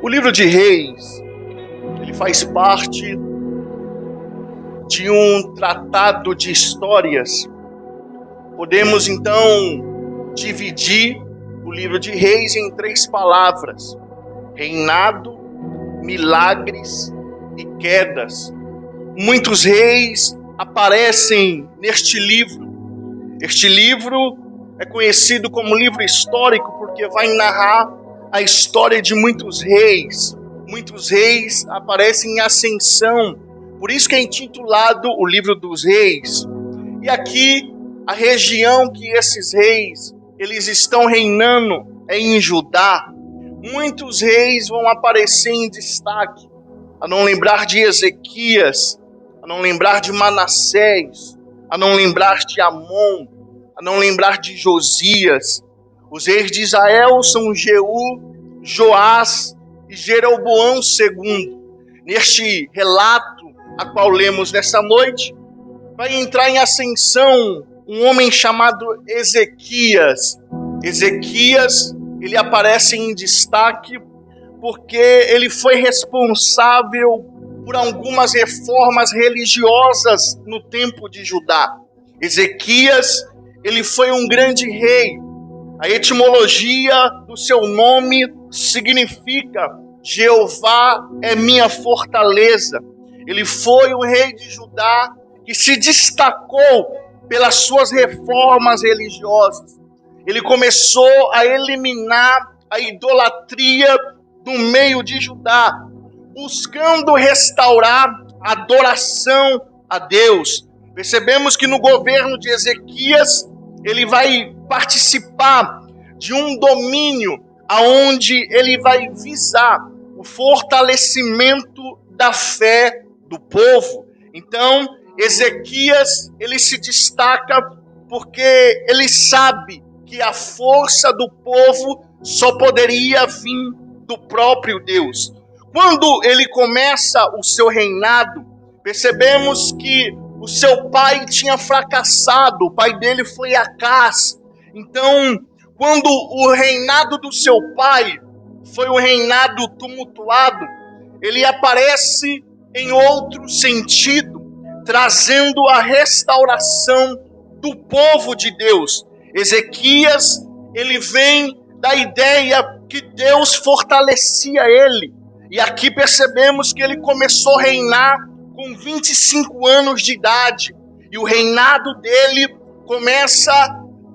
O livro de Reis, ele faz parte de um tratado de histórias. Podemos então dividir o livro de Reis em 3 palavras: reinado, milagres e quedas. Muitos reis aparecem neste livro. Este livro é conhecido como livro histórico porque vai narrar a história de muitos reis. Muitos reis aparecem em ascensão, por isso que é intitulado o livro dos reis. E aqui a região que esses reis eles estão reinando é em Judá. Muitos reis vão aparecer em destaque, a não lembrar de Ezequias, a não lembrar de Manassés, a não lembrar de Amon, a não lembrar de Josias. Os reis de Israel são Jeú, Joás e Jeroboão II. Neste relato a qual lemos nessa noite, vai entrar em ascensão um homem chamado Ezequias. Ezequias, ele aparece em destaque porque ele foi responsável por algumas reformas religiosas no tempo de Judá. Ezequias, ele foi um grande rei. A etimologia do seu nome significa Jeová é minha fortaleza. Ele foi o rei de Judá que se destacou pelas suas reformas religiosas. Ele começou a eliminar a idolatria do meio de Judá, buscando restaurar a adoração a Deus. Percebemos que no governo de Ezequias, ele vai participar de um domínio aonde ele vai visar o fortalecimento da fé do povo. Então, Ezequias, ele se destaca porque ele sabe que a força do povo só poderia vir do próprio Deus. Quando ele começa o seu reinado, percebemos que o seu pai tinha fracassado, o pai dele foi Acás. Então, quando o reinado do seu pai foi um reinado tumultuado, ele aparece em outro sentido, trazendo a restauração do povo de Deus. Ezequias, ele vem da ideia que Deus fortalecia ele. E aqui percebemos que ele começou a reinar com 25 anos de idade. E o reinado dele começa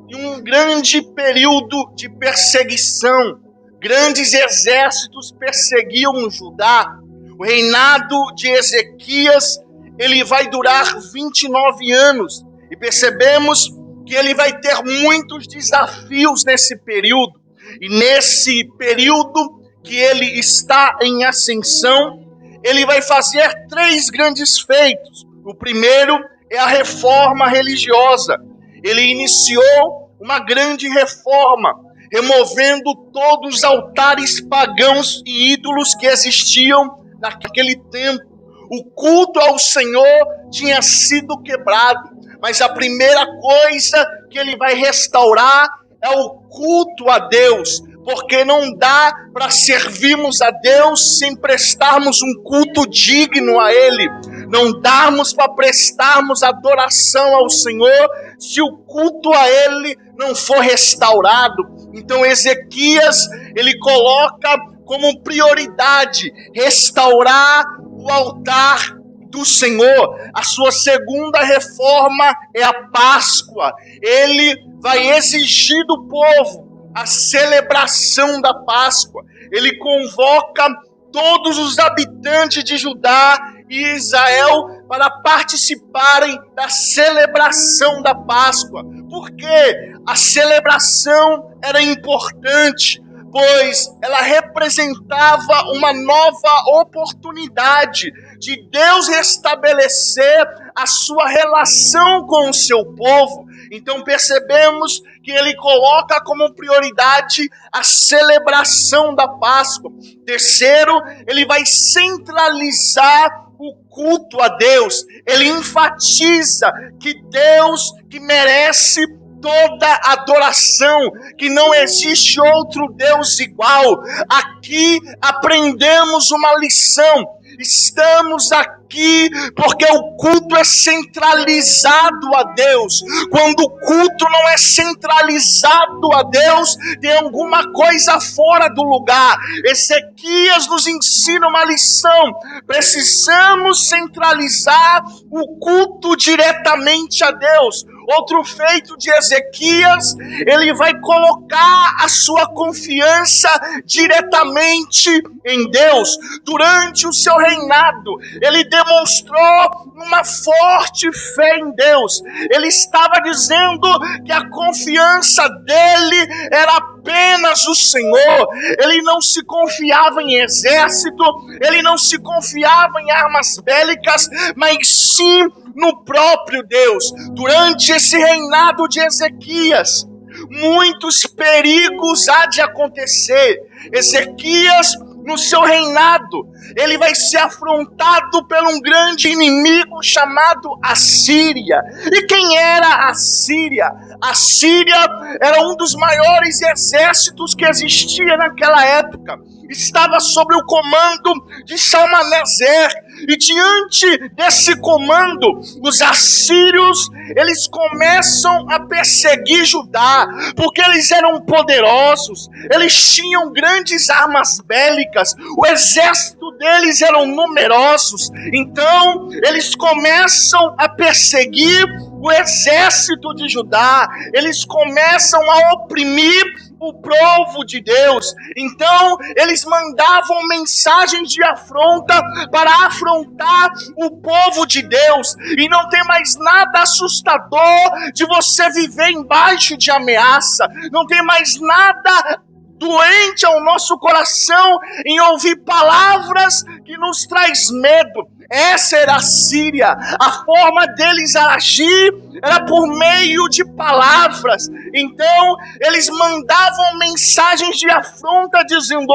em um grande período de perseguição. Grandes exércitos perseguiam Judá. O reinado de Ezequias, ele vai durar 29 anos. E percebemos que ele vai ter muitos desafios nesse período. E nesse período que ele está em ascensão, ele vai fazer 3 grandes feitos. O primeiro é a reforma religiosa. Ele iniciou uma grande reforma, removendo todos os altares pagãos e ídolos que existiam naquele tempo. O culto ao Senhor tinha sido quebrado, mas a primeira coisa que ele vai restaurar é o culto a Deus, porque não dá para servirmos a Deus sem prestarmos um culto digno a Ele. Não damos para prestarmos adoração ao Senhor se o culto a Ele não for restaurado. Então Ezequias, ele coloca como prioridade restaurar o altar do Senhor. A sua segunda reforma é a Páscoa. Ele vai exigir do povo a celebração da Páscoa. Ele convoca todos os habitantes de Judá e Israel para participarem da celebração da Páscoa. Por quê? A celebração era importante, pois ela representava uma nova oportunidade de Deus restabelecer a sua relação com o seu povo. Então percebemos que ele coloca como prioridade a celebração da Páscoa. Terceiro, ele vai centralizar o culto a Deus. Ele enfatiza que Deus que merece toda adoração, que não existe outro Deus igual. Aqui aprendemos uma lição. Estamos aqui porque o culto é centralizado a Deus. Quando o culto não é centralizado a Deus, tem alguma coisa fora do lugar. Ezequias nos ensina uma lição. Precisamos centralizar o culto diretamente a Deus. Outro feito de Ezequias, ele vai colocar a sua confiança diretamente em Deus. Durante o seu reinado, ele demonstrou uma forte fé em Deus. Ele estava dizendo que a confiança dele era apenas o Senhor. Ele não se confiava em exército, ele não se confiava em armas bélicas, mas sim no próprio Deus. Durante esse reinado de Ezequias, muitos perigos há de acontecer. Ezequias, no seu reinado, ele vai ser afrontado por um grande inimigo chamado Assíria. E quem era a Síria? A Síria era um dos maiores exércitos que existia naquela época. Estava sob o comando de Salmaneser. E diante desse comando, os assírios, eles começam a perseguir Judá, porque eles eram poderosos, eles tinham grandes armas bélicas, o exército deles eram numerosos. Então eles começam a perseguir o exército de Judá, eles começam a oprimir o povo de Deus. Então eles mandavam mensagens de afronta para afrontar o povo de Deus. E não tem mais nada assustador de você viver embaixo de ameaça. Não tem mais nada doente ao nosso coração em ouvir palavras que nos traz medo. Essa era a Síria. A forma deles agir era por meio de palavras. Então eles mandavam mensagens de afronta dizendo: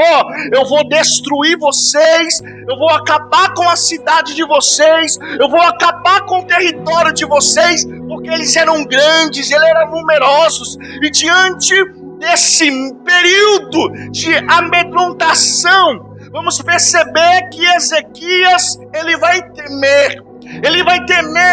eu vou destruir vocês, eu vou acabar com a cidade de vocês, eu vou acabar com o território de vocês, porque eles eram grandes, eles eram numerosos. E diante desse período de amedrontação, vamos perceber que Ezequias, ele vai temer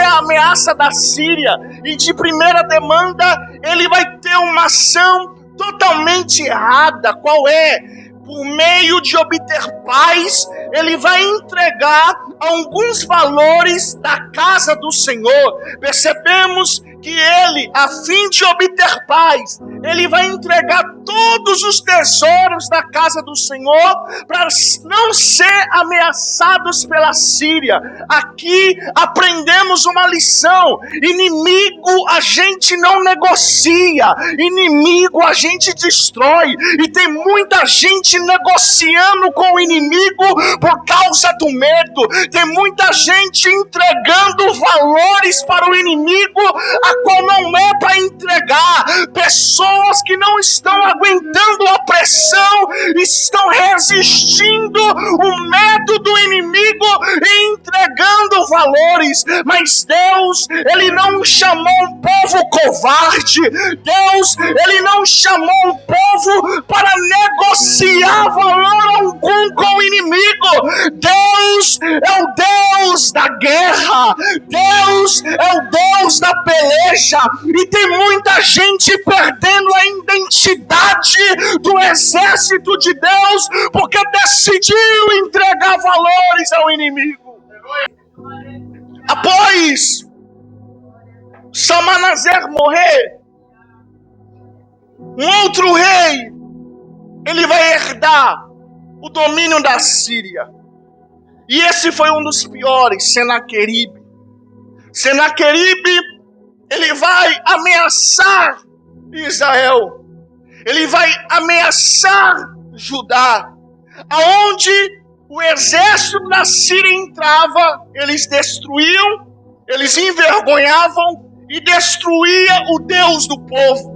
a ameaça da Síria, e de primeira demanda, ele vai ter uma ação totalmente errada. Qual é? Por meio de obter paz, ele vai entregar alguns valores da casa do Senhor. Percebemos que ele, a fim de obter paz, ele vai entregar todos os tesouros da casa do Senhor para não ser ameaçados pela Síria. Aqui aprendemos uma lição: inimigo a gente não negocia, inimigo a gente destrói. E tem muita gente negociando com o inimigo por causa do medo. Tem muita gente entregando valores para o inimigo a qual não é para entregar. Pessoas que não estão aguentando a pressão, estão resistindo o medo do inimigo e entregando valores. Mas Deus, ele não chamou um povo covarde. Deus, ele não chamou um povo para negociar valor algum com o inimigo. Deus é o Deus da guerra. Deus é o Deus da peleja. E tem muita gente perdendo a identidade do exército de Deus porque decidiu entregar valores ao inimigo. Após Salmaneser morrer, um outro rei, ele vai herdar o domínio da Síria. E esse foi um dos piores, Senaqueribe. Senaqueribe, ele vai ameaçar Israel. Ele vai ameaçar Judá. Aonde o exército da Síria entrava, eles destruíam, eles envergonhavam e destruíam o Deus do povo.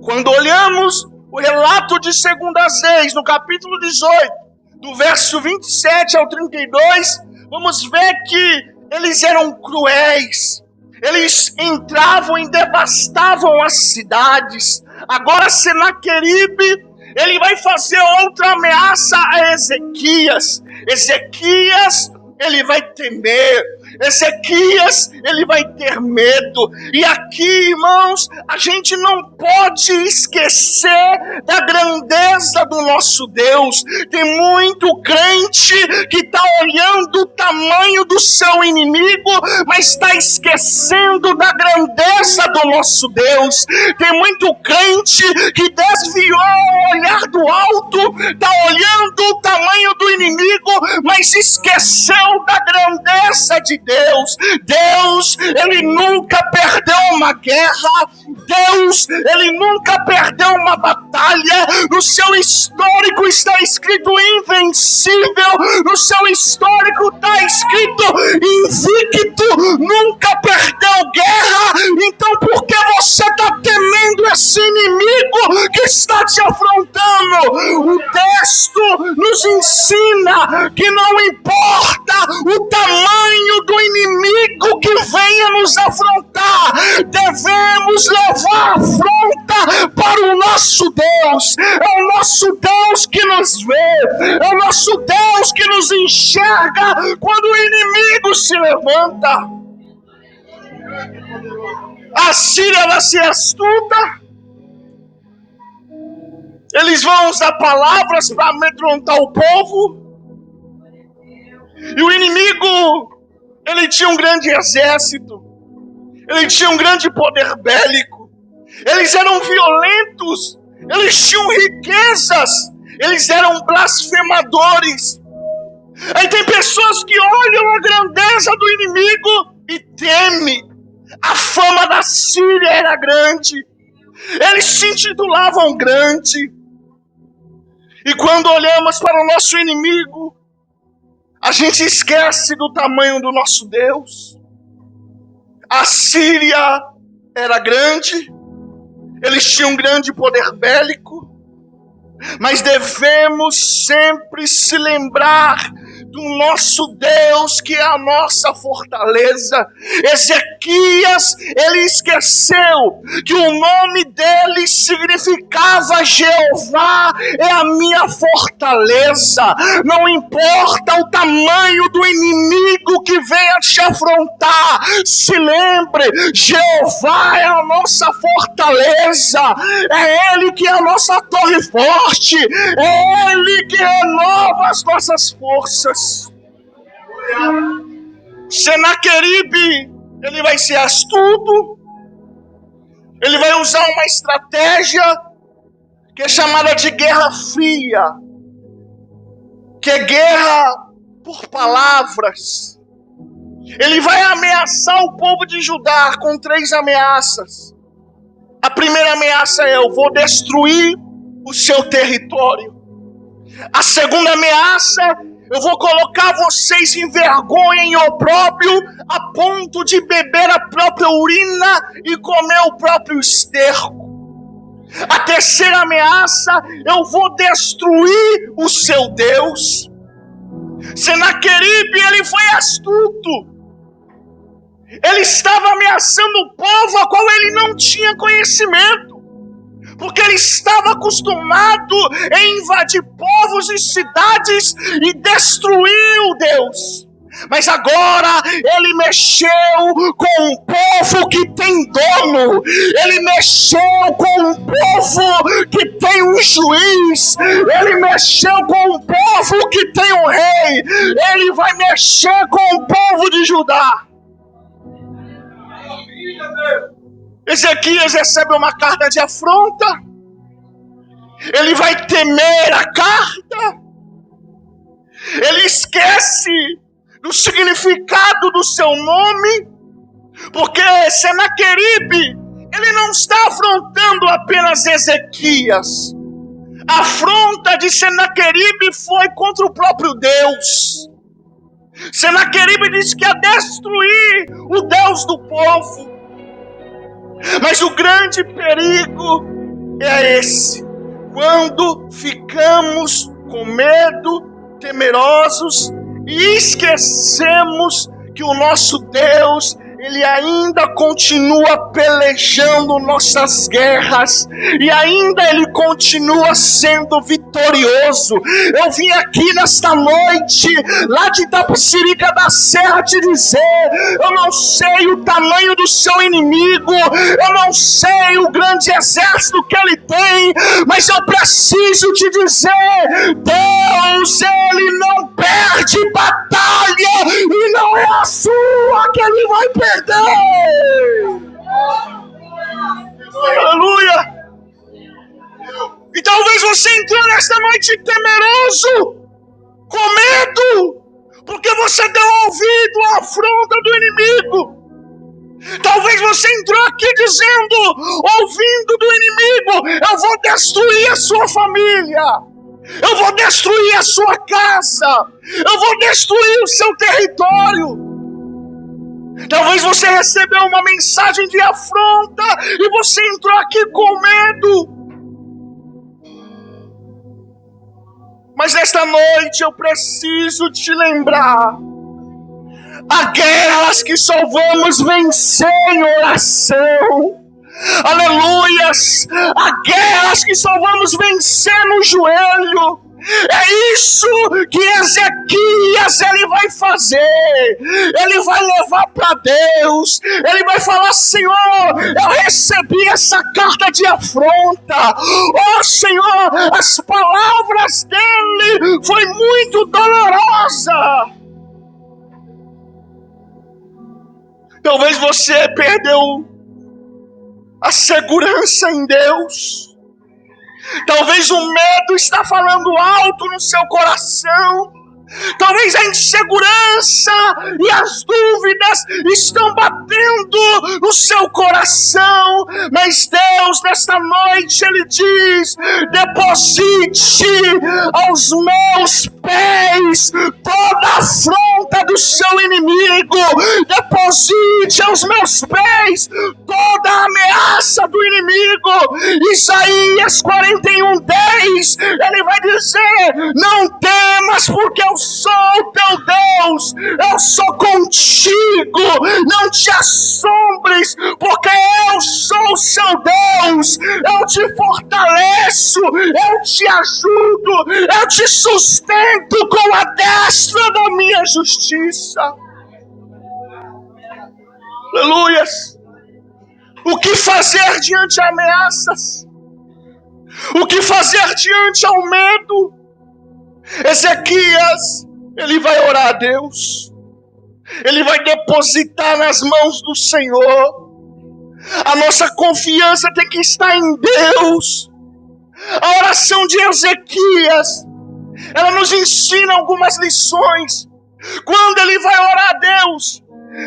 Quando olhamos o relato de 2 Reis, no capítulo 18, do verso 27 ao 32, vamos ver que eles eram cruéis, Eles entravam e devastavam as cidades. Agora Senaqueribe, ele vai fazer outra ameaça a Ezequias. Ezequias, ele vai temer. Ezequias, ele vai ter medo. E aqui, irmãos, a gente não pode esquecer da grandeza do nosso Deus. Tem muito crente que está olhando o tamanho do seu inimigo, mas está esquecendo da grandeza do nosso Deus. Tem muito crente que desviou o olhar do alto, está olhando o tamanho do inimigo, mas esqueceu da grandeza de Deus. Deus, ele nunca perdeu uma guerra. Deus, ele nunca perdeu uma batalha. No seu histórico está escrito invencível. No seu histórico está escrito invicto. Nunca perdeu guerra. Então por que você está temendo esse inimigo que está te afrontando? O texto nos ensina que não importa o tamanho do inimigo que venha nos afrontar, devemos levar a afronta para o nosso Deus. É o nosso Deus que nos vê, é o nosso Deus que nos enxerga quando o inimigo se levanta. A Síria vai ser astuta. Eles vão usar palavras para amedrontar o povo. E o inimigo, ele tinha um grande exército. Ele tinha um grande poder bélico. Eles eram violentos. Eles tinham riquezas. Eles eram blasfemadores. Aí tem pessoas que olham a grandeza do inimigo e temem. A fama da Síria era grande. Eles se intitulavam grande. E quando olhamos para o nosso inimigo, a gente esquece do tamanho do nosso Deus. A Síria era grande, eles tinham um grande poder bélico, mas devemos sempre se lembrar do nosso Deus, que é a nossa fortaleza. Ezequias, ele esqueceu que o nome dele significava Jeová é a minha fortaleza. Não importa o tamanho do inimigo que venha te afrontar, se lembre, Jeová é a nossa fortaleza, é Ele que é a nossa torre forte, é Ele que renova as nossas forças. Senaqueribe, ele vai ser astuto, ele vai usar uma estratégia que é chamada de guerra fria, que é guerra por palavras. Ele vai ameaçar o povo de Judá com 3 ameaças. A primeira ameaça é: eu vou destruir o seu território. A segunda ameaça: eu vou colocar vocês em vergonha, em opróbrio, a ponto de beber a própria urina e comer o próprio esterco. A terceira ameaça: eu vou destruir o seu Deus. Senaqueribe, ele foi astuto. Ele estava ameaçando o povo a qual ele não tinha conhecimento, porque ele estava acostumado a invadir povos e cidades e destruir o Deus. Mas agora ele mexeu com um povo que tem dono. Ele mexeu com um povo que tem um juiz. Ele mexeu com um povo que tem um rei. Ele vai mexer com o povo de Judá. Ezequias recebe uma carta de afronta. Ele vai temer a carta. Ele esquece do significado do seu nome, porque Senaqueribe, ele não está afrontando apenas Ezequias. A afronta de Senaqueribe foi contra o próprio Deus. Senaqueribe disse que ia destruir o Deus do povo. Mas o grande perigo é esse: quando ficamos com medo, temerosos, e esquecemos que o nosso Deus Ele ainda continua pelejando nossas guerras, e ainda Ele continua sendo vitorioso. Eu vim aqui nesta noite, lá de Itapecerica da Serra, te dizer: eu não sei o tamanho do seu inimigo, eu não sei o grande exército que ele tem, mas eu preciso te dizer: Deus, Ele não perde batalha, e não é a sua que Ele vai perder. Aleluia. E talvez você entrou nesta noite temeroso, com medo, porque você deu ouvido à afronta do inimigo. Talvez você entrou aqui dizendo, ouvindo do inimigo: eu vou destruir a sua família, eu vou destruir a sua casa, eu vou destruir o seu território. Talvez você recebeu uma mensagem de afronta e você entrou aqui com medo. Mas nesta noite eu preciso te lembrar: há guerras que só vamos vencer em oração. Aleluias! Há guerras que só vamos vencer no joelho. É isso que Ezequias ele vai fazer. Ele vai levar para Deus. Ele vai falar: Senhor, eu recebi essa carta de afronta. Oh Senhor, as palavras dele foi muito dolorosa. Talvez você perdeu a segurança em Deus. Talvez o medo está falando alto no seu coração. Talvez a insegurança e as dúvidas estão batendo no seu coração. Mas Deus, nesta noite, Ele diz: deposite aos meus pés toda a afronta do seu inimigo. Deposite aos meus pés toda a ameaça do inimigo. Isaías 41:10, ele vai dizer: não temas, porque eu sou teu Deus, eu sou contigo. Não te assombres, porque eu sou o seu Deus. Eu te fortaleço, eu te ajudo, eu te sustento com a destra da minha justiça. Aleluias. O que fazer diante de ameaças? O que fazer diante ao medo? Ezequias, ele vai orar a Deus. Ele vai depositar nas mãos do Senhor. A nossa confiança tem que estar em Deus. A oração de Ezequias, ela nos ensina algumas lições. Quando ele vai orar a Deus,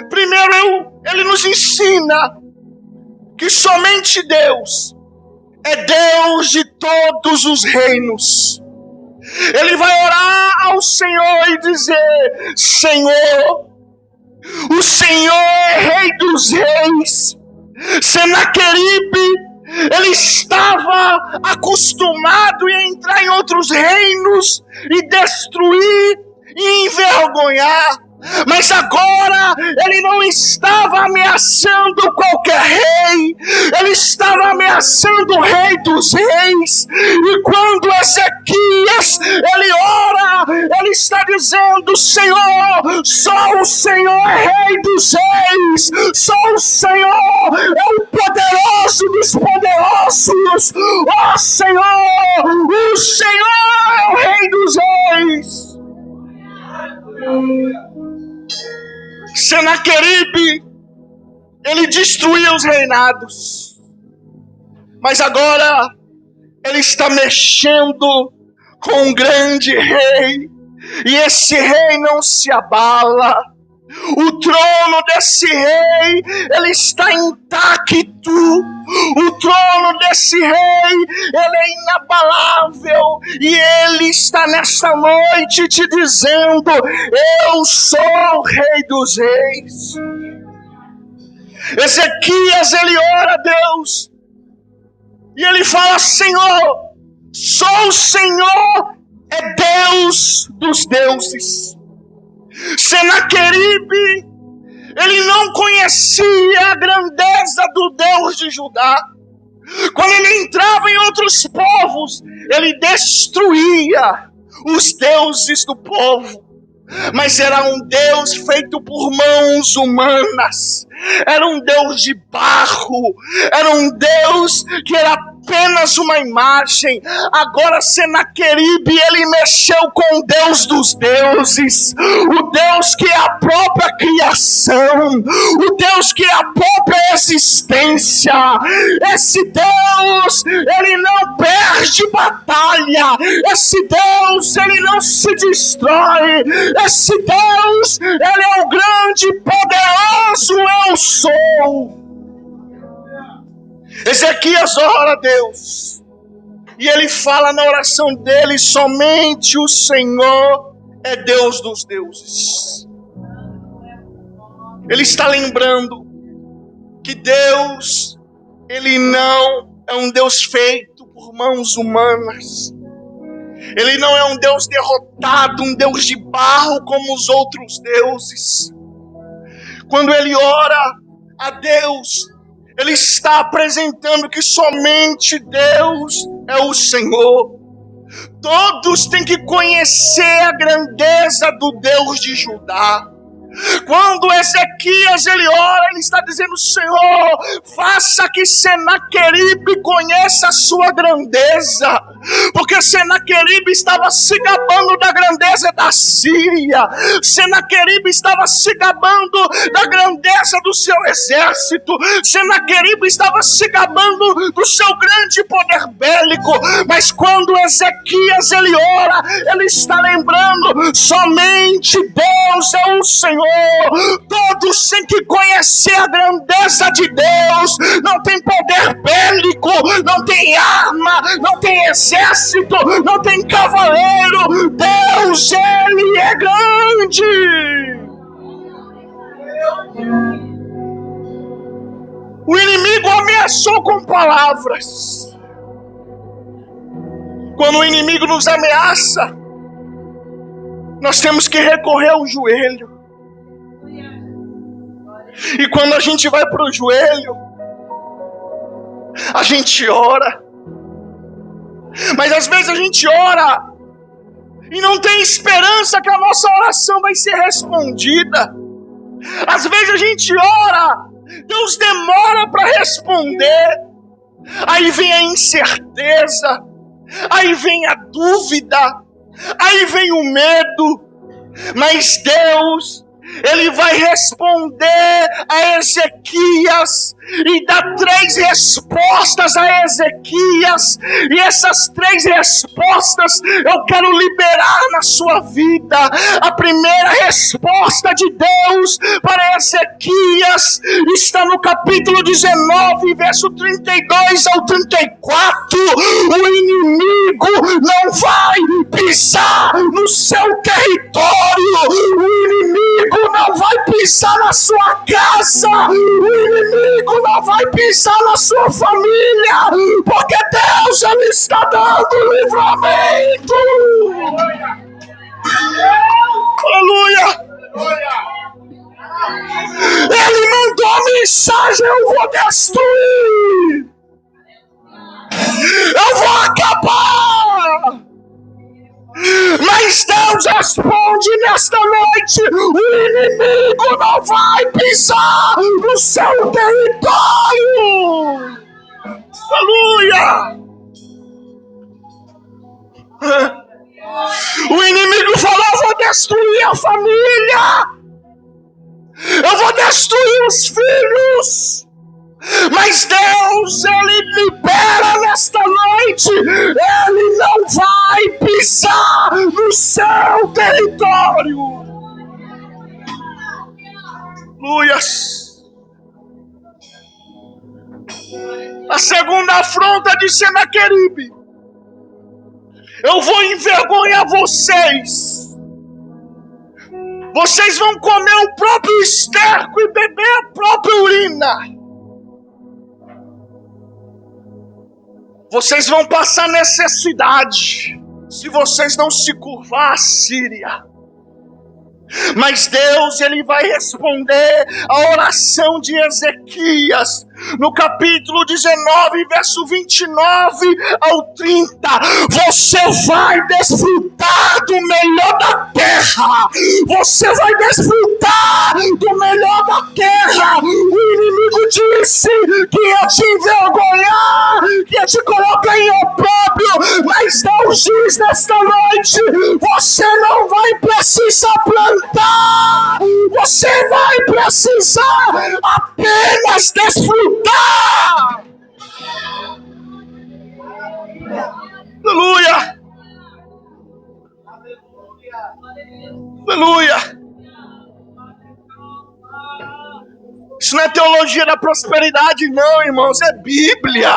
primeiro ele nos ensina que somente Deus é Deus de todos os reinos. Ele vai orar ao Senhor e dizer: Senhor, o Senhor é Rei dos Reis. Senaqueribe, ele estava acostumado a entrar em outros reinos e destruir e envergonhar. Mas agora ele não estava ameaçando qualquer rei, ele estava ameaçando o Rei dos Reis. E quando Ezequias ele ora, ele está dizendo: Senhor, só o Senhor é Rei dos Reis, só o Senhor é o poderoso dos poderosos. Ó Senhor, o Senhor é o Rei dos Reis. Senaqueribe, ele destruiu os reinados, mas agora ele está mexendo com um grande rei, e esse rei não se abala. O trono desse rei, ele está intacto. O trono desse rei, ele é inabalável. E ele está nesta noite te dizendo: eu sou o Rei dos Reis. Ezequias, ele ora a Deus e ele fala: Senhor, só o Senhor é Deus dos deuses. Senaqueribe, Ele não conhecia a grandeza do Deus de Judá. Quando ele entrava em outros povos, ele destruía os deuses do povo. Mas era um Deus feito por mãos humanas. Era um Deus de barro. Era um Deus que era apenas uma imagem. Agora Senaqueribe, ele mexeu com o Deus dos deuses, o Deus que é a própria criação, o Deus que é a própria existência. Esse Deus, ele não perde batalha. Esse Deus, ele não se destrói. Esse Deus, ele é o grande, poderoso eu sou. Ezequias ora a Deus, e ele fala na oração dele: somente o Senhor é Deus dos deuses. Ele está lembrando que Deus, ele não é um Deus feito por mãos humanas. Ele não é um Deus derrotado, um Deus de barro como os outros deuses. Quando ele ora a Deus, ele está apresentando que somente Deus é o Senhor. Todos têm que conhecer a grandeza do Deus de Judá. Quando Ezequias ele ora, ele está dizendo: Senhor, faça que Senaqueribe conheça a sua grandeza, porque Senaqueribe estava se gabando da grandeza da Síria. Senaqueribe estava se gabando da grandeza do seu exército. Senaqueribe estava se gabando do seu grande poder bélico. Mas quando Ezequias ele ora, ele está lembrando: somente Deus é o Senhor. Todos têm que conhecer a grandeza de Deus. Não tem poder bélico, não tem arma, não tem exército, não tem cavaleiro. Deus, ele é grande. O inimigo ameaçou com palavras. Quando o inimigo nos ameaça, nós temos que recorrer ao joelho. E quando a gente vai para o joelho, a gente ora. Mas às vezes a gente ora e não tem esperança que a nossa oração vai ser respondida. Às vezes a gente ora, Deus demora para responder. Aí vem a incerteza, aí vem a dúvida, aí vem o medo. Mas Deus, ele vai responder a Ezequias e dar 3 respostas a Ezequias. E essas 3 respostas eu quero liberar na sua vida. A primeira resposta de Deus para Ezequias está no capítulo 19, verso 32 ao 34. O inimigo não vai pisar no seu território. O inimigo não vai pisar na sua casa. O inimigo não vai pisar na sua família, porque Deus, ele está dando livramento. Aleluia. Ele mandou a mensagem: eu vou destruir, eu vou acabar. Mas Deus responde nesta noite: o inimigo não vai pisar no seu território. Aleluia! O inimigo falou: eu vou destruir a família, eu vou destruir os filhos. Mas Deus, ele libera nesta noite: ele não vai pisar no seu território. Aleluias. A segunda afronta de Senaqueribe: eu vou envergonhar vocês. Vocês vão comer o próprio esterco e beber a própria urina. Vocês vão passar necessidade se vocês não se curvar à Síria. Mas Deus, Ele vai responder a oração de Ezequias, no capítulo 19, verso 29 ao 30. Você vai desfrutar do melhor da terra. Você vai desfrutar do melhor da terra. O inimigo disse que ia te envergonhar, que ia te colocar em opróbrio, mas Deus diz nesta noite: você não vai precisar plantar, você vai precisar apenas desfrutar. Aleluia! Aleluia! Isso não é teologia da prosperidade, não, irmãos, é Bíblia.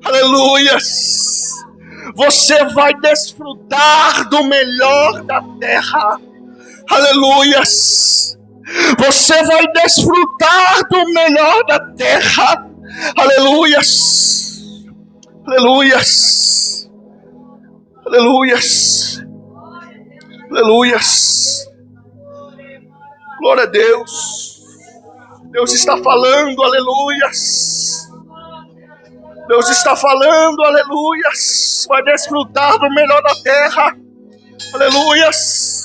Aleluia! Você vai desfrutar do melhor da terra. Aleluia! Você vai desfrutar do melhor da terra. Aleluias. Aleluias. Aleluias. Aleluias. Glória a Deus. Deus está falando, aleluias. Deus está falando, aleluias. Vai desfrutar do melhor da terra. Aleluias.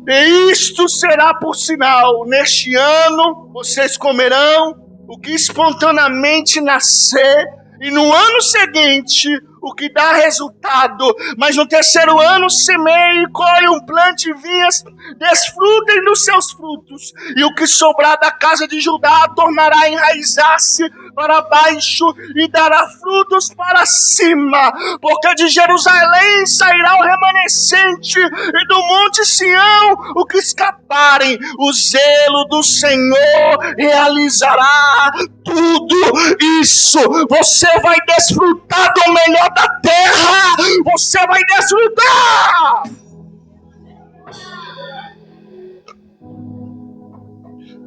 E isto será por sinal: neste ano vocês comerão o que espontaneamente nascer, e no ano seguinte o que dá resultado. Mas no terceiro ano semeiem, colhem, plante vinhas, desfrutem dos seus frutos, e o que sobrar da casa de Judá tornará a enraizar-se para baixo e dará frutos para cima, porque de Jerusalém sairá o remanescente, e do monte Sião o que escaparem. O zelo do Senhor realizará tudo isso. Você vai desfrutar do melhor da terra. Você vai desfrutar.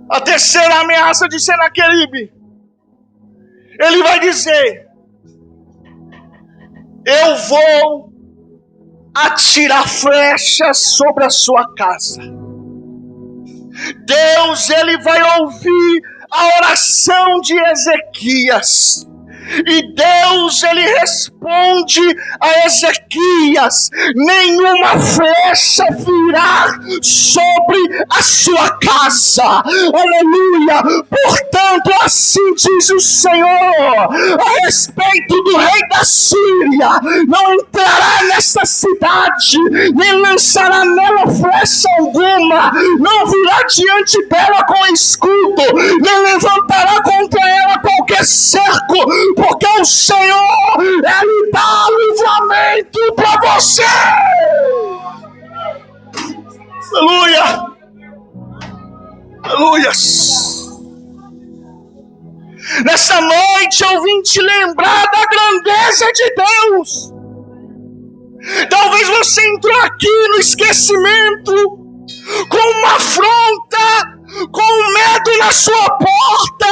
A terceira ameaça de Senaqueribe, ele vai dizer: eu vou atirar flechas sobre a sua casa. Deus, ele vai ouvir a oração de Ezequias. E Deus, ele responde a Ezequias: nenhuma flecha virá sobre a sua casa. Aleluia! Portanto, assim diz o Senhor a respeito do rei da Síria: não entrará nesta cidade, nem lançará nela flecha alguma, não virá diante dela com escudo, nem levantará contra ela qualquer cerco, porque o Senhor, ele dá livramento para você. Aleluia. Aleluia. Nessa noite eu vim te lembrar da grandeza de Deus. Talvez você entrou aqui no esquecimento, com uma afronta, com medo na sua porta,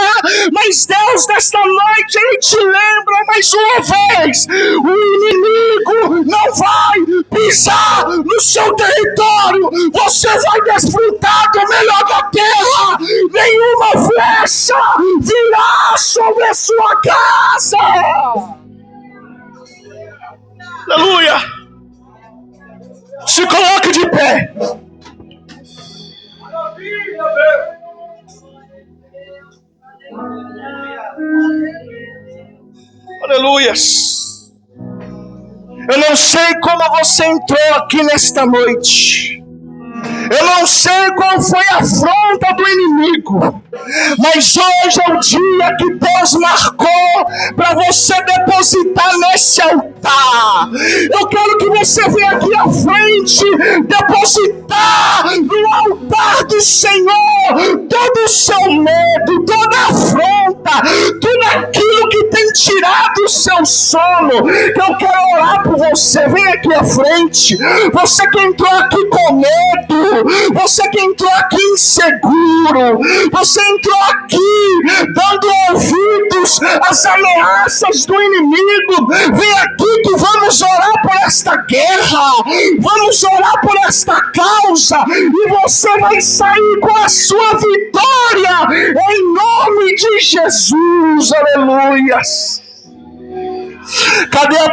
mas Deus nesta noite, ele te lembra mais uma vez: o inimigo não vai pisar no seu território. Você vai desfrutar do melhor da terra. Nenhuma flecha virá sobre a sua casa. Aleluia. Se coloque de pé. Aleluias. Eu não sei como você entrou aqui nesta noite. Eu não sei qual foi a afronta do inimigo, mas hoje é o dia que Deus marcou para você depositar nesse altar. Eu quero que você venha aqui à frente depositar no altar do Senhor todo o seu medo, toda a afronta, tudo aquilo que tem tirado o seu sono. Eu quero orar por você. Vem aqui à frente. Você que entrou aqui com medo, você que entrou aqui inseguro, você entrou aqui dando ouvidos às ameaças do inimigo, vem aqui que vamos orar por esta guerra. Vamos orar por esta causa e você vai sair com a sua vitória em nome de Jesus. Aleluias. Cadê a